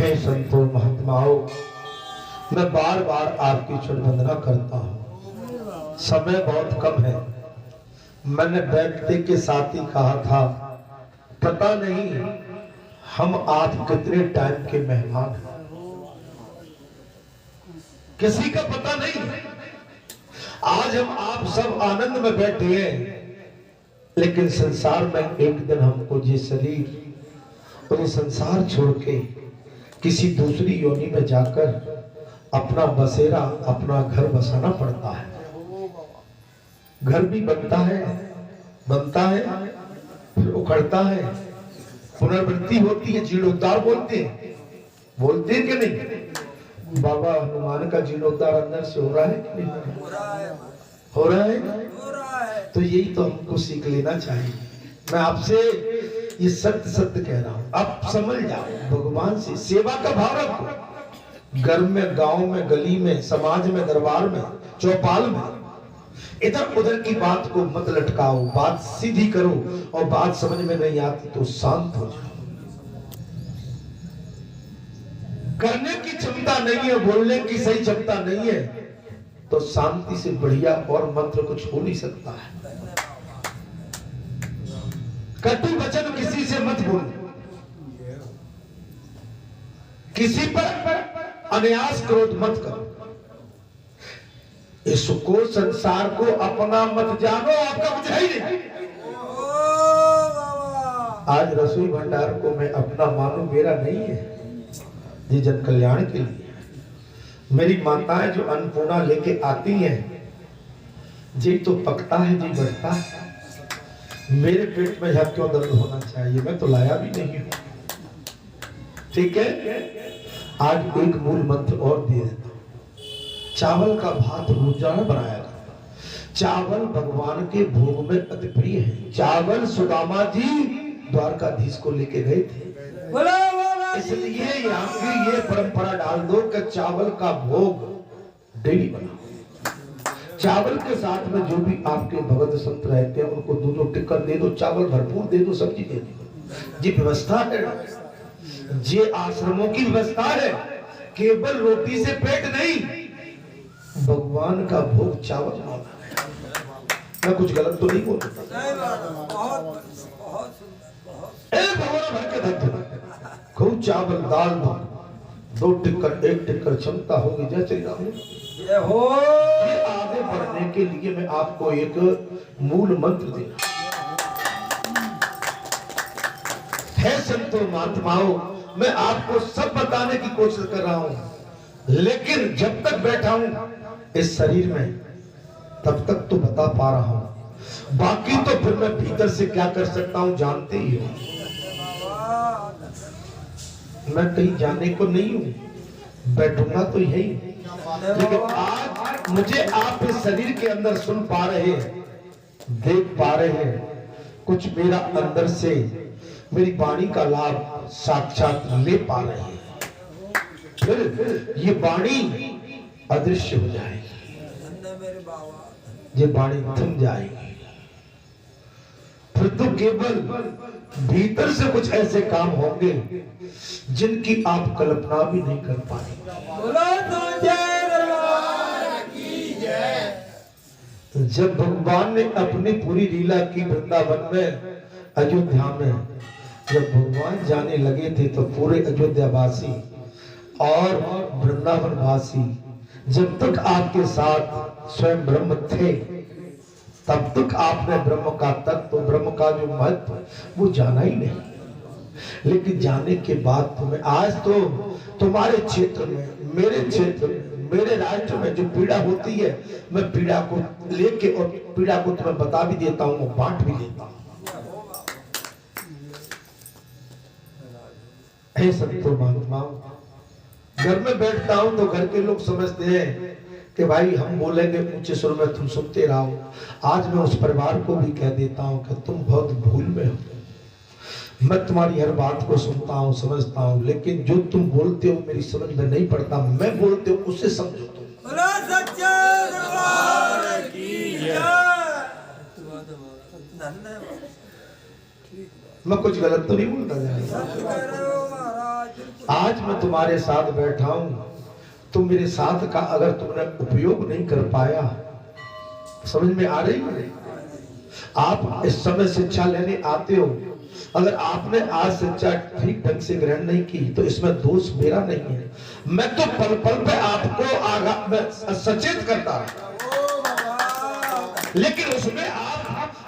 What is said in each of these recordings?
हे संतों महात्माओं, मैं बार बार आपकी चरण वंदना करता हूँ। समय बहुत कम है। मैंने बैठते के साथ ही कहा था, पता नहीं हम आप कितने टाइम के मेहमान हैं, किसी का पता नहीं। आज हम आप सब आनंद में बैठे हैं, लेकिन संसार में एक दिन हमको ये शरीर और ये संसार छोड़ के किसी दूसरी योनि में जाकर अपना बसेरा, अपना घर बसाना पड़ता है। घर भी बनता है, फिर उखड़ता है, पुनर्वृत्ति होती है, जीर्णोद्धार बोलते हैं कि नहीं? बाबा हनुमान का जीर्णोद्धार अंदर से हो रहा है कि नहीं? हो रहा है। तो यही तो हमको सीख लेना चाहिए। मैं आपसे ये सत्य सत्य कह रहा हूं, आप समझ जाओ। भगवान से सेवा का भाव रखो। घर में, गांव में, गली में, समाज में, दरबार में, चौपाल में इधर उधर की बात को मत लटकाओ। बात सीधी करो, और बात समझ में नहीं आती तो शांत हो जाओ। करने की क्षमता नहीं है, बोलने की सही क्षमता नहीं है, तो शांति से बढ़िया और मंत्र कुछ हो नहीं सकता है। कटु वचन किसी से मत बोलो, किसी पर अनायास क्रोध मत करो। इसको, संसार को अपना मत जानो, आपका कुछ है ही नहीं। आज रसोई भंडार को मैं अपना मानू, मेरा नहीं है, ये जन कल्याण के लिए। मेरी माताएं जो अन्नपूर्णा लेके आती हैं, जी तो पकता है, जी बढ़ता है। मेरे पेट में यह क्यों दर्द होना चाहिए? मैं तो लाया भी नहीं हूं। ठीक है, आज एक मूल मंत्र और दे देता हूं। चावल का भात रोजाना बनाया जाता। चावल भगवान के भोग में अति प्रिय है। चावल सुदामा जी द्वारकाधीश को लेके गए थे, इसलिए यहाँ की ये परंपरा डाल दो कि चावल का भोग डेली बनाओ। चावल के साथ में जो भी आपके भगत संत रहते हैं उनको दो टिक्कर दे दो, चावल भरपूर दे दो, सब्जी दे दो। ये व्यवस्था है, ये आश्रमों की व्यवस्था है। केवल रोटी से पेट नहीं, भगवान का भोग चावल होना है। मैं कुछ गलत तो नहीं बोल रहा? भगवान भर के धरते खूब चावल दाल भात, 2 टिक्कर 1 टिक्कर क्षमता होगी। जय श्री राम। ये आगे बढ़ने के लिए मैं आपको एक मूल मंत्र देना है। संतों महात्माओं, मैं आपको सब बताने की कोशिश कर रहा हूं, लेकिन जब तक बैठा हूं इस शरीर में तब तक तो बता पा रहा हूं। बाकी तो फिर मैं भीतर से क्या कर सकता हूं जानते ही हो। मैं कहीं जाने को नहीं हूं, बैठूंगा तो यही। लेकिन आज मुझे आप इस शरीर के अंदर सुन पा रहे हैं, देख पा रहे हैं, कुछ मेरा अंदर से मेरी वाणी का लाभ साक्षात ले पा रहे हैं। फिर ये वाणी अदृश्य हो जाएगी, ये वाणी थम जाएगी। फिर तो केवल भीतर से कुछ ऐसे काम होंगे जिनकी आप कल्पना भी नहीं कर पाएंगे। जब भगवान ने अपनी पूरी लीला की वृंदावन में, अयोध्या में, जब भगवान जाने लगे थे तो पूरे अयोध्या वासी और वृंदावन वासी जब तक आपके साथ स्वयं ब्रह्म थे, तब तक आपने ब्रह्म का तत्व, ब्रह्म का जो महत्व वो जाना ही नहीं। लेकिन जाने के बाद तुम्हें आज तो तुम्हारे क्षेत्र में, मेरे क्षेत्र में, मेरे राज्य में जो पीड़ा होती है, मैं पीड़ा को लेके और पीड़ा को तुम्हें बता भी देता हूँ, बांट भी देता हूँ। हे संतों महात्माओं, घर में बैठता हूं तो घर के लोग समझते हैं कि भाई हम बोलेंगे ऊंचे सुर में, तुम सुनते रहो। आज मैं उस परिवार को भी कह देता हूं कि तुम बहुत भूल में हो। मैं तुम्हारी हर बात को सुनता हूं, समझता हूं, लेकिन जो तुम बोलते हो मेरी समझ में नहीं पड़ता। मैं बोलते हो उससे समझो तुम। मैं कुछ गलत तो नहीं बोलता जाएगा। आज मैं तुम्हारे साथ बैठा हूं, तुम मेरे साथ का अगर तुमने उपयोग नहीं कर पाया, समझ में आ रही है? आप इस समय शिक्षा लेने आते हो, अगर आपने आज शिक्षा ठीक ढंग से ग्रहण नहीं की तो इसमें दोष मेरा नहीं है। मैं तो पल पल पे आपको सचेत करता हूं, लेकिन उसमें आप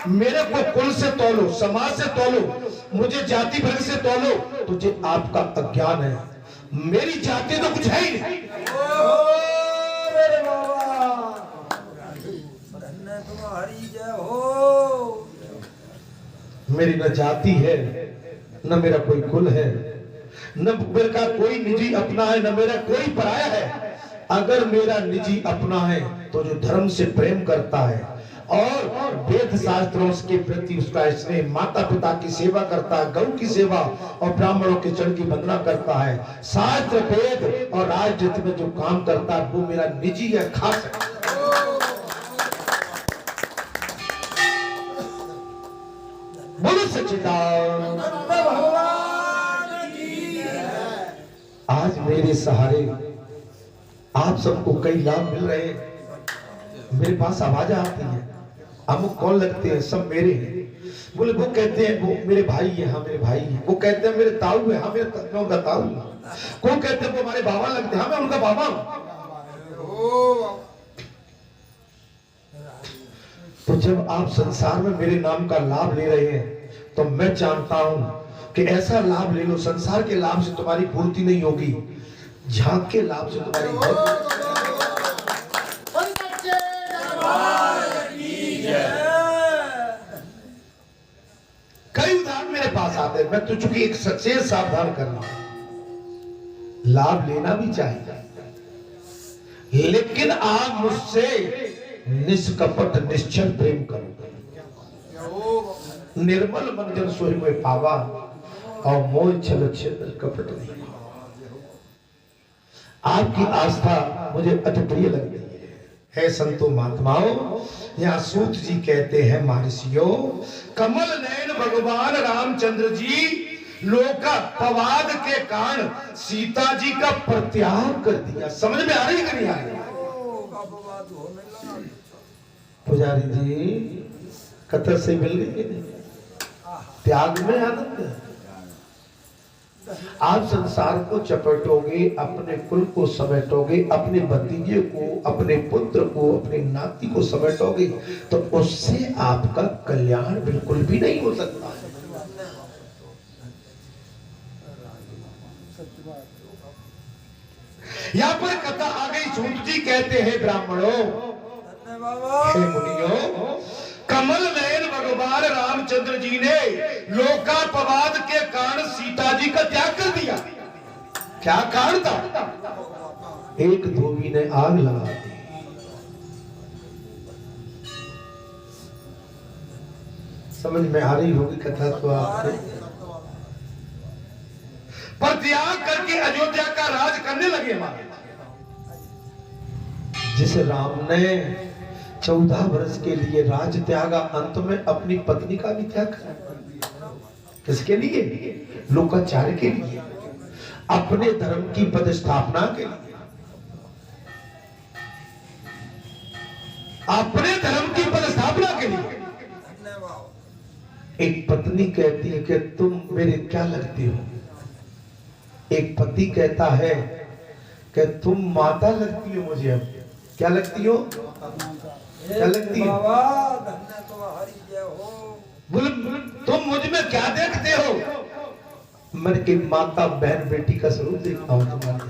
मेरे को कुल से तोलो, समाज से तोलो, मुझे जाति वर्ग से तोलो, तुझे आपका अज्ञान है। मेरी जाति तो कुछ है ही नहीं। मेरी न जाति है, न मेरा कोई कुल है, न मेरा कोई निजी अपना है, न मेरा कोई पराया है। अगर मेरा निजी अपना है तो जो धर्म से प्रेम करता है और वेद शास्त्रों के प्रति उसका स्नेह, माता पिता की सेवा करता है, गौ की सेवा और ब्राह्मणों के चरण की वंदना करता है, शास्त्र वेद और राजनीति में जो काम करता है वो मेरा निजी है, खास है। बोलो सच्चिदानंद भगवान की। आज मेरे सहारे आप सबको कई लाभ मिल रहे हैं। मेरे पास आवाज़ें आती हैं, अमुक कौन लगते हैं, सब मेरे हैं। बोले वो कहते हैं वो मेरे भाई है, हाँ मेरे भाई है। वो कहते हैं मेरे ताऊ है, हाँ मेरे उनका ताऊ है। कौन कहते हैं वो हमारे बाबा लगते हैं, हाँ मैं उनका बाबा हूं। तो जब आप संसार में मेरे नाम का लाभ ले रहे हैं तो मैं जानता हूं कि ऐसा लाभ ले लो, संसार के लाभ से तुम्हारी पूर्ति नहीं होगी, झांक के लाभ से तुम्हारी कई उदाहरण मेरे पास आते हैं। मैं तो चूंकि एक सचेत सावधान करना, लाभ लेना भी चाहिए, लेकिन आप मुझसे निष्कपट निश्चल प्रेम करो। निर्मल मन जन सोई में पावा और मोह छल छल कपट नहीं। आपकी आस्था मुझे अति प्रिय लगती है संतो महात्माओं। यहाँ सूत जी कहते हैं महर्षियों, कमल नयन भगवान रामचंद्र जी लोका पवाद के कारण सीता जी का परित्याग कर दिया। समझ में आ रही कि नहीं आ रही? पुजारी जी कथा से मिल गई, त्याग में आनंद है। आप संसार को चपटोगे, अपने कुल को समेटोगे, अपने भतीजे को, अपने पुत्र को, अपने नाती को समेटोगे तो उससे आपका कल्याण बिल्कुल भी नहीं हो सकता। यहाँ पर कथा आ गई। सूत जी कहते हैं ब्राह्मणों, हे मुनियों, कमल नयन भगवान रामचंद्र जी ने लोकापवाद के कारण सीता जी का त्याग कर दिया। क्या कारण था? एक धोबी ने आग लगा दी। समझ में आ रही होगी कथा तो आपको। पर त्याग करके अयोध्या का राज करने लगे हमारे। जिस राम ने 14 वर्ष के लिए राज त्यागा, अंत में अपनी पत्नी का भी त्याग करा। किसके लिए? लोकाचार के लिए, अपने धर्म की प्रतिष्ठापना के लिए। अपने धर्म की प्रतिष्ठापना के लिए एक पत्नी कहती है कि तुम मेरे क्या लगती हो। एक पति कहता है कि तुम माता लगती हो मुझे। अब क्या लगती हो? क्या लगती है? बोले तुम मुझ में क्या देखते हो? मैं कि माता बहन बेटी का स्वरूप देखता हूं तुम्हारे।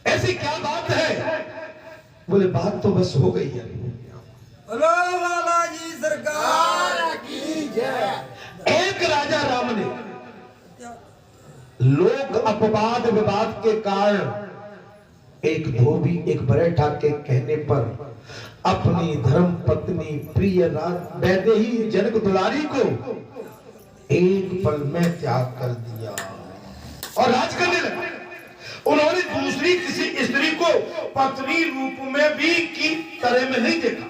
ऐसी क्या बात है? बोले बात तो बस हो गई है। लाला जी सरकार की जय। एक राजा राम ने लोक अपवाद विवाद के कारण एक धोबी एक बरेठा के कहने पर अपनी धर्म पत्नी प्रिय वैदेही जनक दुलारी को एक पल में त्याग कर दिया और राज करने लगे। उन्होंने दूसरी किसी स्त्री को पत्नी रूप में भी की तरह में नहीं देखा।